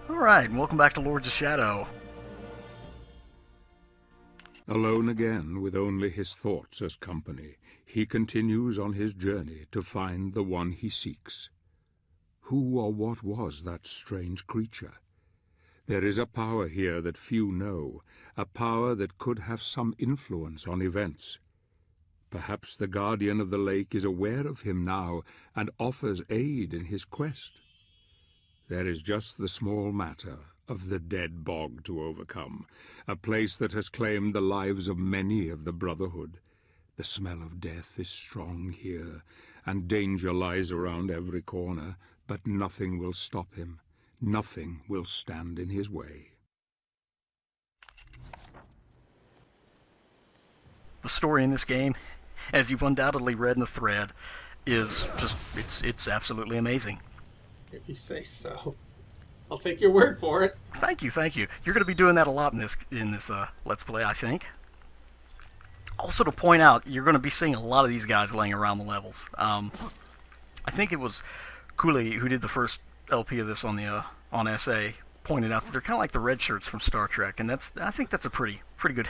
Alright, and welcome back to Lords of Shadow. Alone again, with only his thoughts as company, he continues on his journey to find the one he seeks. Who or what was that strange creature? There is a power here that few know, a power that could have some influence on events. Perhaps the guardian of the lake is aware of him now and offers aid in his quest. There is just the small matter of the dead bog to overcome, a place that has claimed the lives of many of the Brotherhood. The smell of death is strong here, and danger lies around every corner, but nothing will stop him. Nothing will stand in his way. The story in this game, as you've undoubtedly read in the thread, is just, it's absolutely amazing. If you say so. I'll take your word for it. Thank you. You're going to be doing that a lot in this Let's Play, I think. Also to point out, you're going to be seeing a lot of these guys laying around the levels. I think it was Cooley who did the first LP of this on the on SA, pointed out that they're kind of like the red shirts from Star Trek, and I think that's a pretty good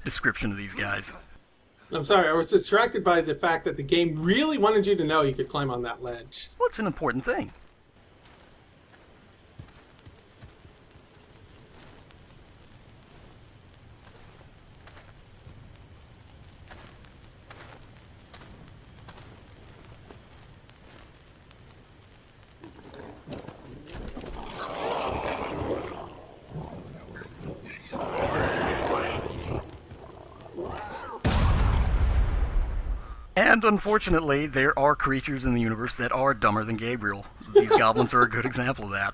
description of these guys. I'm sorry, I was distracted by the fact that the game really wanted you to know you could climb on that ledge. Well, it's an important thing. And unfortunately, there are creatures in the universe that are dumber than Gabriel. These goblins are a good example of that.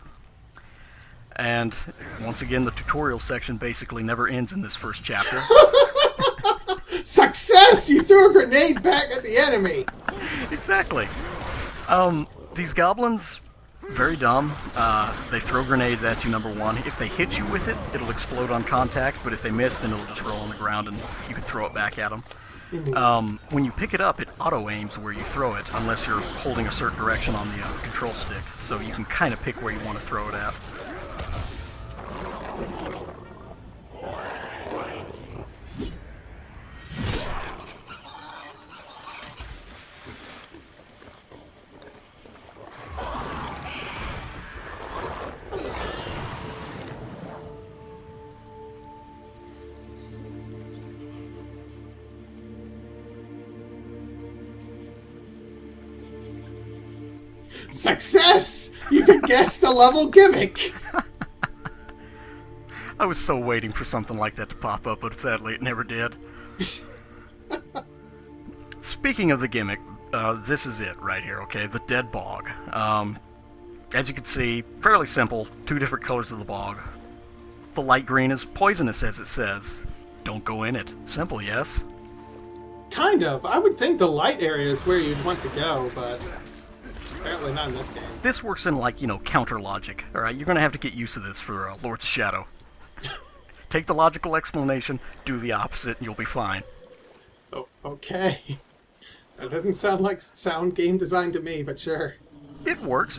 And once again, the tutorial section basically never ends in this first chapter. Success! You threw a grenade back at the enemy! Exactly. These goblins, very dumb. They throw grenades at you, number one. If they hit you with it, it'll explode on contact, but if they miss, then it'll just roll on the ground and you can throw it back at them. When you pick it up, it auto-aims where you throw it, unless you're holding a certain direction on the control stick, so you can kind of pick where you want to throw it at. Success! You can guess the level gimmick! I was so waiting for something like that to pop up, but sadly it never did. Speaking of the gimmick, this is it right here, okay? The Dead Bog. As you can see, fairly simple, two different colors of the bog. The light green is poisonous, as it says. Don't go in it. Simple, yes? Kind of. I would think the light area is where you'd want to go, but apparently not in this game. This works in, like, counter logic, alright? You're gonna have to get used to this for Lords of Shadow. Take the logical explanation, do the opposite, and you'll be fine. Oh, okay. That doesn't sound like sound game design to me, but sure. It works.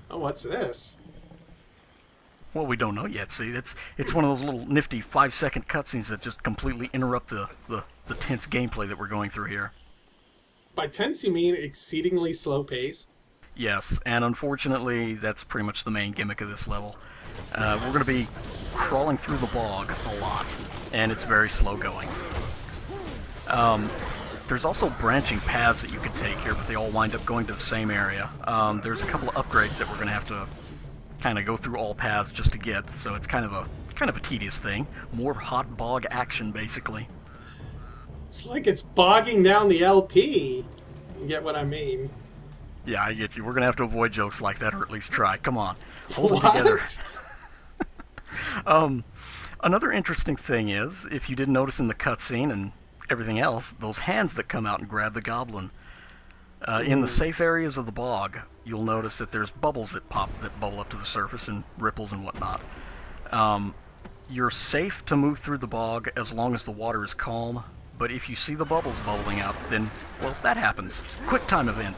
Oh, what's this? Well, we don't know yet, see? It's one of those little nifty 5-second cutscenes that just completely interrupt the tense gameplay that we're going through here. By tense, you mean exceedingly slow-paced? Yes, and unfortunately, that's pretty much the main gimmick of this level. We're going to be crawling through the bog a lot, and it's very slow going. There's also branching paths that you can take here, but they all wind up going to the same area. There's a couple of upgrades that we're going to have to kind of go through all paths just to get, so it's kind of a tedious thing. More hot bog action, basically. It's like it's bogging down the LP. You get what I mean? Yeah, I get you. We're going to have to avoid jokes like that, or at least try. Come on. Hold What? it together. Another interesting thing is, if you didn't notice in the cutscene and everything else, those hands that come out and grab the goblin. In the safe areas of the bog, you'll notice that there's bubbles that bubble up to the surface and ripples and whatnot. You're safe to move through the bog as long as the water is calm, but if you see the bubbles bubbling up, then, well, that happens. Quick time event.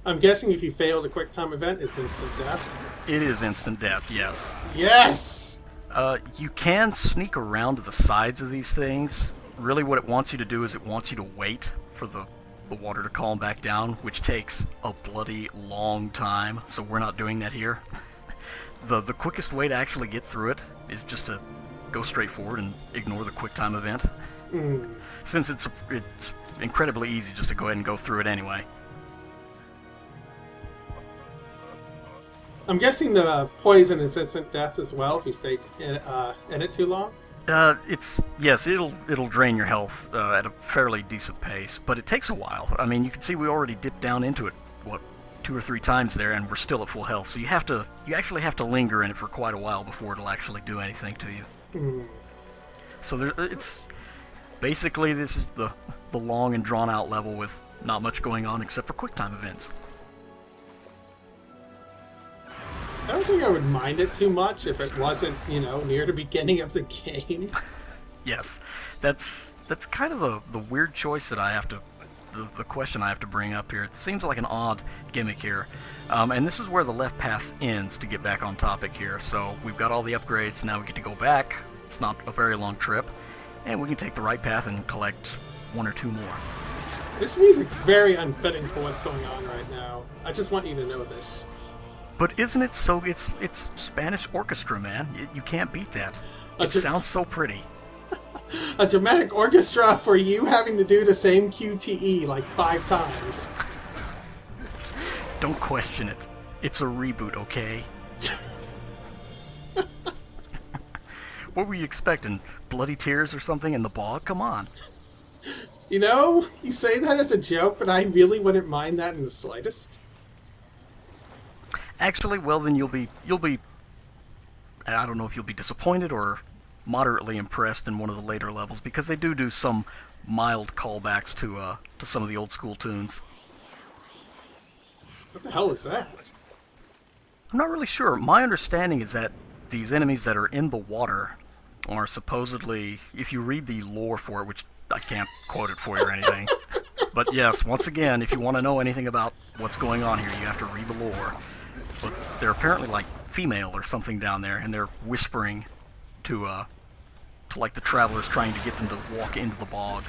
I'm guessing if you fail the quick time event, it's instant death. It is instant death, yes. Yes! You can sneak around to the sides of these things. Really what it wants you to do is it wants you to wait for the water to calm back down, which takes a bloody long time, so we're not doing that here. The quickest way to actually get through it is just to go straight forward and ignore the quick time event. Since it's incredibly easy just to go ahead and go through it anyway. I'm guessing the poison is instant death as well if you stay in it too long? Yes, it'll drain your health at a fairly decent pace, but it takes a while. I mean, you can see we already dipped down into it, 2 or 3 times there, and we're still at full health. So you actually have to linger in it for quite a while before it'll actually do anything to you. So it's basically this is the long and drawn out level with not much going on except for quick time events. I don't think I would mind it too much if it wasn't, near the beginning of the game. Yes, that's kind of the weird choice that I have to, the question I have to bring up here. It seems like an odd gimmick here, and this is where the left path ends to get back on topic here. So we've got all the upgrades, now we get to go back. It's not a very long trip, and we can take the right path and collect 1 or 2 more. This music's very unfitting for what's going on right now. I just want you to know this. But isn't it so? It's Spanish orchestra, man. You can't beat that. It sounds so pretty. A dramatic orchestra for you having to do the same QTE like 5 times. Don't question it. It's a reboot, okay? What were you expecting? Bloody tears or something in the bog? Come on. You say that as a joke, but I really wouldn't mind that in the slightest. Actually, well then you'll be I don't know if you'll be disappointed or moderately impressed in one of the later levels, because they do some mild callbacks to some of the old school tunes. What the hell is that? I'm not really sure. My understanding is that these enemies that are in the water are supposedly, if you read the lore for it, which I can't quote it for you or anything, but yes, once again, if you want to know anything about what's going on here, you have to read the lore. But they're apparently like female or something down there, and they're whispering to like the travelers trying to get them to walk into the bog.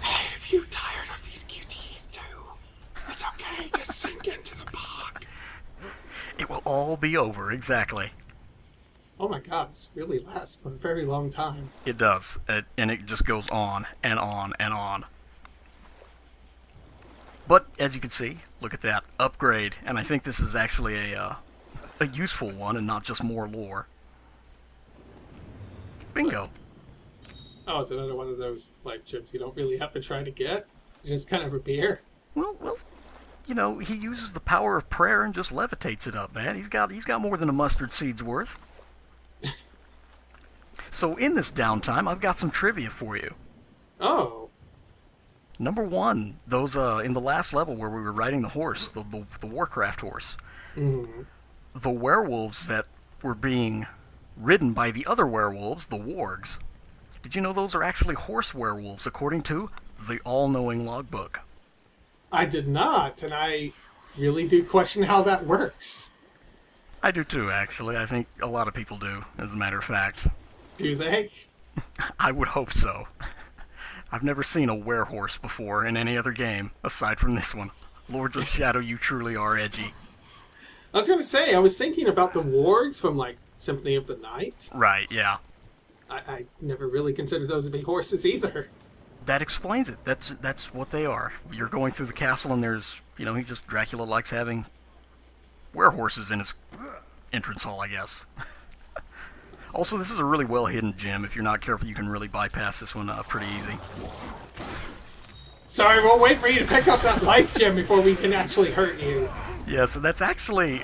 Hey, if you're tired of these QTs too, it's okay, just sink into the bog. It will all be over, exactly. Oh my god, this really lasts for a very long time. It does, and it just goes on and on and on. But, as you can see, look at that, upgrade, and I think this is actually a useful one and not just more lore. Bingo. Oh, it's another one of those life gems you don't really have to try to get. You just kind of appear. Well, he uses the power of prayer and just levitates it up, man. He's got more than a mustard seed's worth. So in this downtime, I've got some trivia for you. Oh. Number 1, those in the last level where we were riding the horse, the Warcraft horse, the werewolves that were being ridden by the other werewolves, the wargs, did you know those are actually horse werewolves according to the all-knowing logbook? I did not, and I really do question how that works. I do too, actually. I think a lot of people do, as a matter of fact. Do they? I would hope so. I've never seen a werehorse before in any other game, aside from this one. Lords of Shadow, you truly are edgy. I was going to say, I was thinking about the wargs from, Symphony of the Night. Right, yeah. I never really considered those to be horses either. That explains it. That's what they are. You're going through the castle and there's, Dracula likes having werehorses in his entrance hall, I guess. Also, this is a really well-hidden gem. If you're not careful, you can really bypass this one pretty easy. Sorry, we'll wait for you to pick up that life gem before we can actually hurt you. Yeah, so that's actually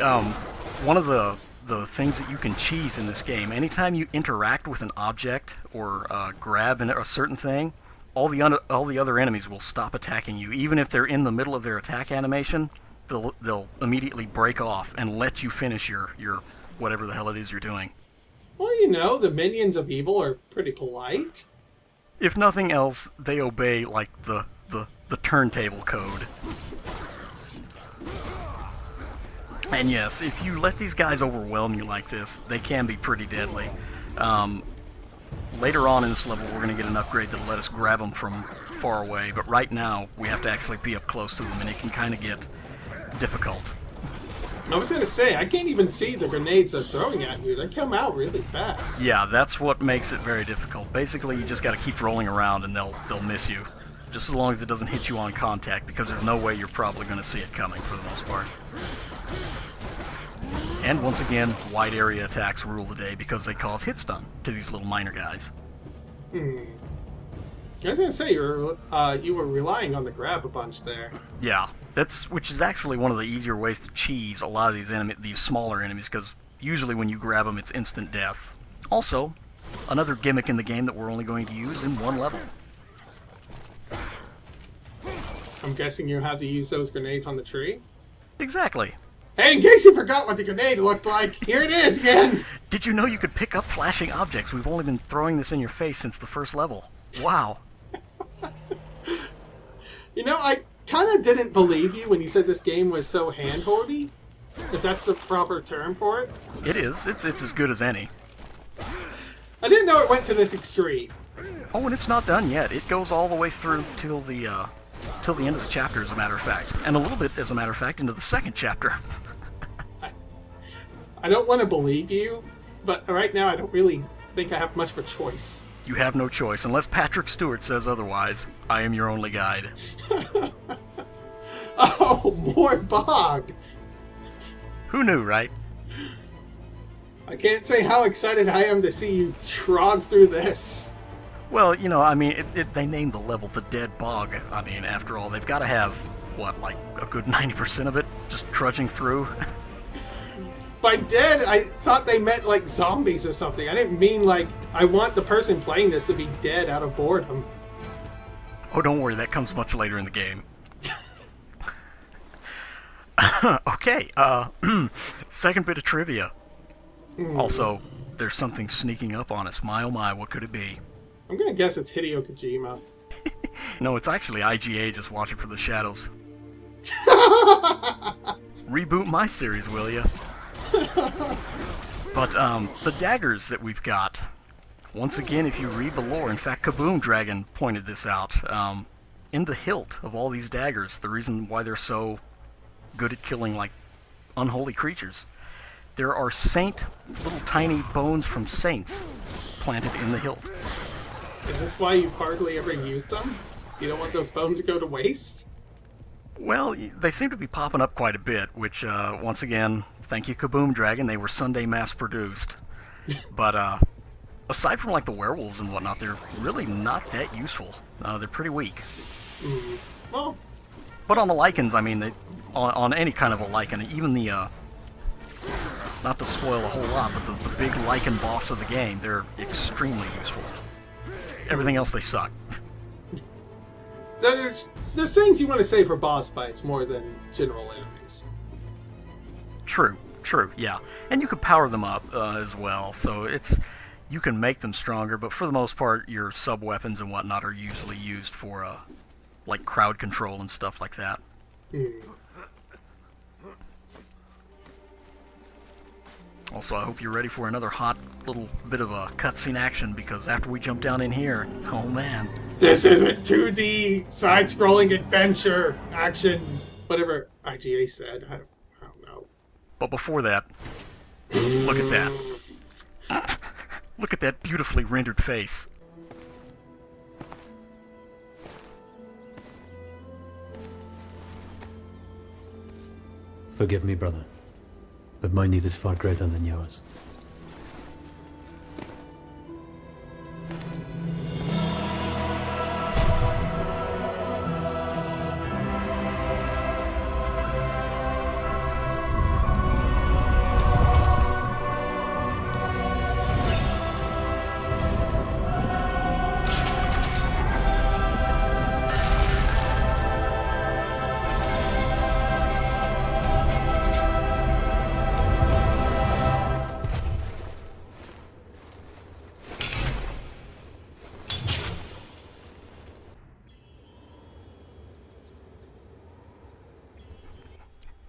one of the things that you can cheese in this game. Anytime you interact with an object or grab a certain thing, all the other enemies will stop attacking you. Even if they're in the middle of their attack animation, they'll immediately break off and let you finish your whatever the hell it is you're doing. Well, the minions of evil are pretty polite. If nothing else, they obey, the turntable code. And yes, if you let these guys overwhelm you like this, they can be pretty deadly. Later on in this level, we're going to get an upgrade that'll let us grab them from far away, but right now, we have to actually be up close to them, and it can kind of get difficult. I was gonna say, I can't even see the grenades they're throwing at you. They come out really fast. Yeah, that's what makes it very difficult. Basically, you just got to keep rolling around, and they'll miss you. Just as long as it doesn't hit you on contact, because there's no way you're probably going to see it coming for the most part. And once again, wide area attacks rule the day because they cause hit stun to these little miner guys. I was gonna say, you were relying on the grab a bunch there. Yeah, which is actually one of the easier ways to cheese a lot of these smaller enemies, because usually when you grab them, it's instant death. Also, another gimmick in the game that we're only going to use in one level. I'm guessing you have to use those grenades on the tree? Exactly. Hey, in case you forgot what the grenade looked like, here it is again! Did you know you could pick up flashing objects? We've only been throwing this in your face since the first level. Wow. You know, I kind of didn't believe you when you said this game was so hand-holdy, if that's the proper term for it. It is. It's as good as any. I didn't know it went to this extreme. Oh, and it's not done yet. It goes all the way through till the end of the chapter, as a matter of fact. And a little bit, as a matter of fact, into the second chapter. I don't want to believe you, but right now I don't really think I have much of a choice. You have no choice. Unless Patrick Stewart says otherwise, I am your only guide. Oh, more bog! Who knew, right? I can't say how excited I am to see you trog through this. Well, you know, I mean, they named the level the Dead Bog. I mean, after all, they've got to have, what, like a good 90% of it just trudging through? By dead, I thought they meant like zombies or something. I didn't mean like I want the person playing this to be dead out of boredom. Oh, don't worry, that comes much later in the game. Okay, second bit of trivia. Also, there's something sneaking up on us. My oh my, what could it be? I'm gonna guess it's Hideo Kojima. No, it's actually IGA just watching from the shadows. Reboot my series, will ya? But, the daggers that we've got, once again, if you read the lore, in fact, Kaboom Dragon pointed this out, in the hilt of all these daggers, the reason why they're so good at killing, like, unholy creatures, there are little tiny bones from saints planted in the hilt. Is this why you've hardly ever used them? You don't want those bones to go to waste? Well, they seem to be popping up quite a bit, which, once again, thank you, Kaboom Dragon, they were Sunday mass-produced. But, aside from, like, the werewolves and whatnot, they're really not that useful. They're pretty weak. Well, But on the lichens, I mean, on any kind of a lichen, even the, not to spoil a whole lot, but the big lichen boss of the game, they're extremely useful. Everything else, they suck. there's things you want to say for boss fights more than general enemies. True, yeah. And you can power them up as well, so you can make them stronger, but for the most part, your sub-weapons and whatnot are usually used for, like, crowd control and stuff like that. Also, I hope you're ready for another hot little bit of a cutscene action, because after we jump down in here, oh man. This is a 2D side-scrolling adventure action, whatever IGA said. I don't know. But before that, look at that. Look at that beautifully rendered face. Forgive me, brother, but my need is far greater than yours.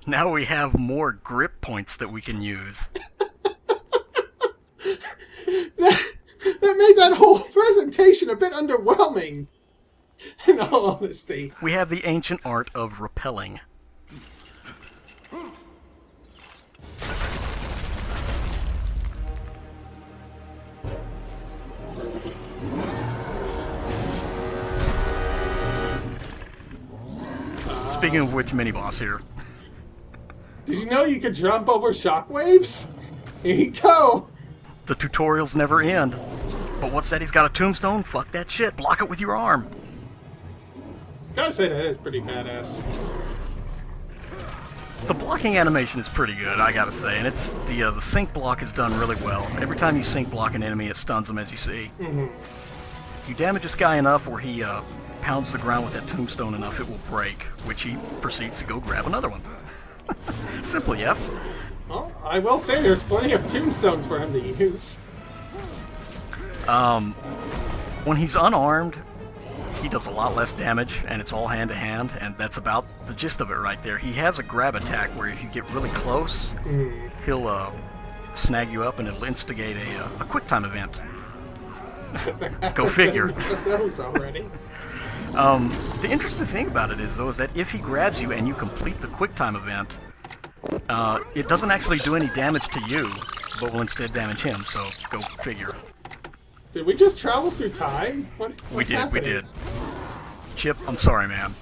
Now we have more grip points that we can use. That made that whole presentation a bit underwhelming, in all honesty. We have the ancient art of repelling. Speaking of which, mini-boss here. Did you know you could jump over shockwaves? Here you go. The tutorials never end. But what's that? He's got a tombstone? Fuck that shit. Block it with your arm. Gotta say, that is pretty badass. The blocking animation is pretty good, I gotta say, and it's the sync block is done really well. Every time you sync block an enemy, it stuns them, as you see. Mm-hmm. You damage this guy enough, or he pounds the ground with that tombstone enough, it will break, which he proceeds to go grab another one. Simple, yes? Well, I will say there's plenty of tombstones for him to use. When he's unarmed, he does a lot less damage, and it's all hand-to-hand, and that's about the gist of it right there. He has a grab attack where if you get really close, he'll snag you up and it'll instigate a quick time event. Go figure. Those already. The interesting thing about it is, though, is that if he grabs you and you complete the quick time event, it doesn't actually do any damage to you, but will instead damage him, so go figure. Did we just travel through time? We did. Chip, I'm sorry, man.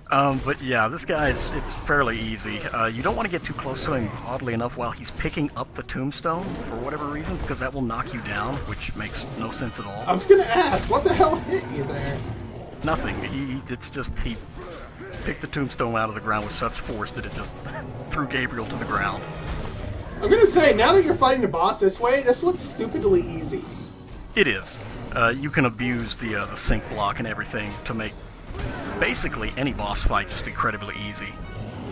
But yeah, this guy, it's fairly easy. You don't want to get too close to him, oddly enough, while he's picking up the tombstone, for whatever reason, because that will knock you down, which makes no sense at all. I was gonna ask, what the hell hit you there? Nothing. He picked the tombstone out of the ground with such force that it just threw Gabriel to the ground. I'm gonna say, now that you're fighting the boss this way, this looks stupidly easy. It is. You can abuse the sync block and everything to make basically any boss fight just incredibly easy.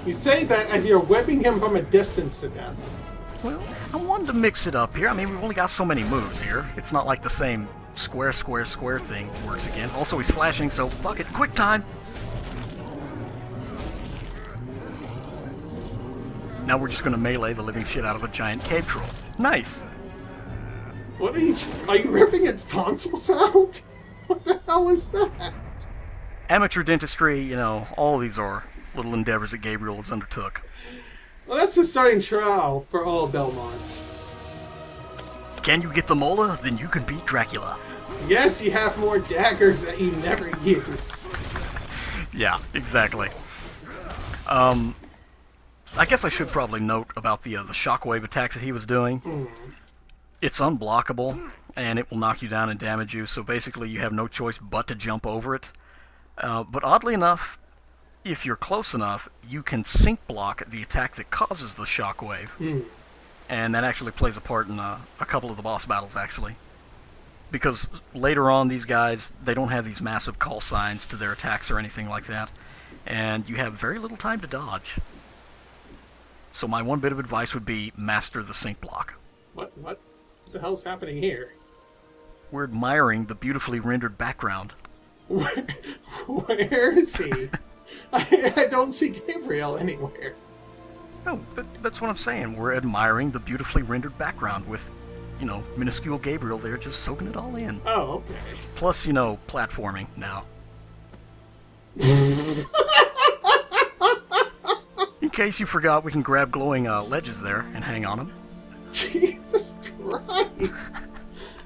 You say that as you're whipping him from a distance to death. Well, I wanted to mix it up here. I mean, we've only got so many moves here. It's not like the same square, square, square thing works again. Also, he's flashing, so fuck it. Quick time! Now we're just gonna melee the living shit out of a giant cave troll. Nice! What are you ripping its tonsils out? What the hell is that? Amateur dentistry, you know, all these are little endeavors that Gabriel has undertook. Well, that's the starting trial for all Belmonts. Can you get the mola? Then you can beat Dracula. Yes, you have more daggers that you never use. Yeah, exactly. I guess I should probably note about the shockwave attack that he was doing. It's unblockable, and it will knock you down and damage you, so basically you have no choice but to jump over it. But oddly enough, if you're close enough, you can sync block the attack that causes the shockwave. And that actually plays a part in a couple of the boss battles, actually. Because later on, these guys, they don't have these massive call signs to their attacks or anything like that. And you have very little time to dodge. So my one bit of advice would be master the sync block. What the hell's happening here? We're admiring the beautifully rendered background. Where is he? I don't see Gabriel anywhere. No, that's what I'm saying. We're admiring the beautifully rendered background with, you know, minuscule Gabriel there just soaking it all in. Oh, okay. Plus, you know, platforming now. In case you forgot, we can grab glowing ledges there and hang on them. Jesus Christ!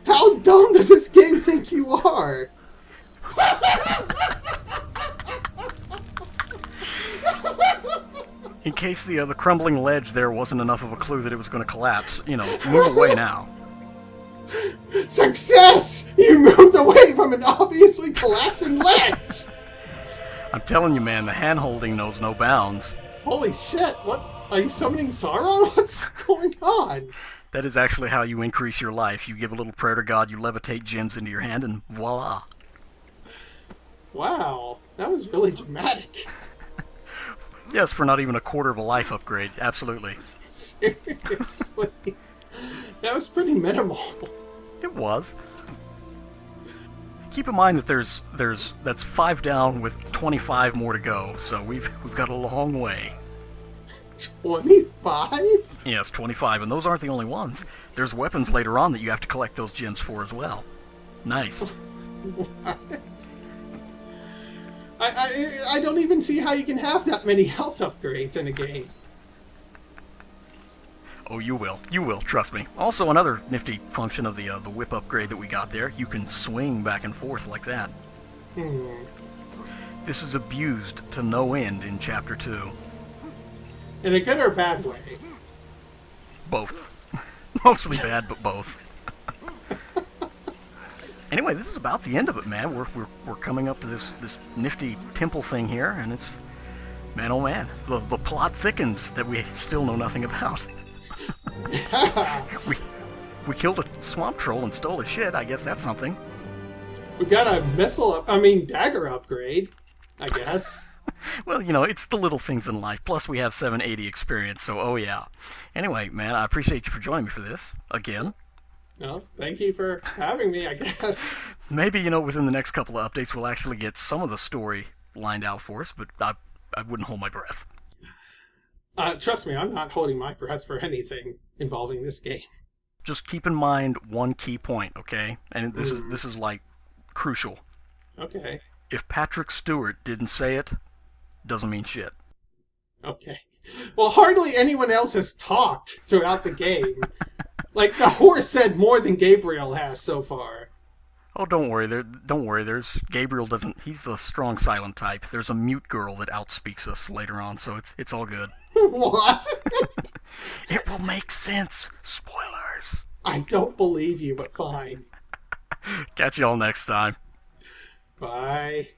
How dumb does this game think you are? In case the crumbling ledge there wasn't enough of a clue that it was going to collapse, you know, move away now. Success! You moved away from an obviously collapsing ledge! I'm telling you, man, the hand-holding knows no bounds. Holy shit, what? Are you summoning Sauron? What's going on? That is actually how you increase your life. You give a little prayer to God, you levitate gems into your hand, and voila. Wow, that was really dramatic. Yes, for not even a quarter of a life upgrade, absolutely. Seriously? That was pretty minimal. It was. keep in mind that that's 5 down with 25 more to go, so we've got a long way. 25? Yes, 25, and those aren't the only ones. There's weapons later on that you have to collect those gems for as well. Nice. What? I don't even see how you can have that many health upgrades in a game. Oh, you will. You will, trust me. Also, another nifty function of the whip upgrade that we got there, you can swing back and forth like that. This is abused to no end in Chapter 2. In a good or bad way? Both. Mostly bad, but both. Anyway, this is about the end of it, man. We're coming up to this nifty temple thing here, and it's... Man, oh man. The plot thickens that we still know nothing about. we killed a swamp troll and stole his shit. I guess that's something. We got a dagger upgrade, I guess. Well, you know, it's the little things in life. Plus, we have 780 experience, so oh yeah. Anyway, man, I appreciate you for joining me for this again. No, thank you for having me, I guess. Maybe, you know, within the next couple of updates, we'll actually get some of the story lined out for us, but I wouldn't hold my breath. Trust me, I'm not holding my breath for anything involving this game. Just keep in mind one key point, okay? And this is like crucial. Okay. If Patrick Stewart didn't say it, doesn't mean shit. Okay. Well, hardly anyone else has talked throughout the game. Like, the horse said more than Gabriel has so far. Oh, don't worry. There's Gabriel doesn't. He's the strong silent type. There's a mute girl that outspeaks us later on, so it's all good. What? It will make sense. Spoilers. I don't believe you, but fine. Catch y'all next time. Bye.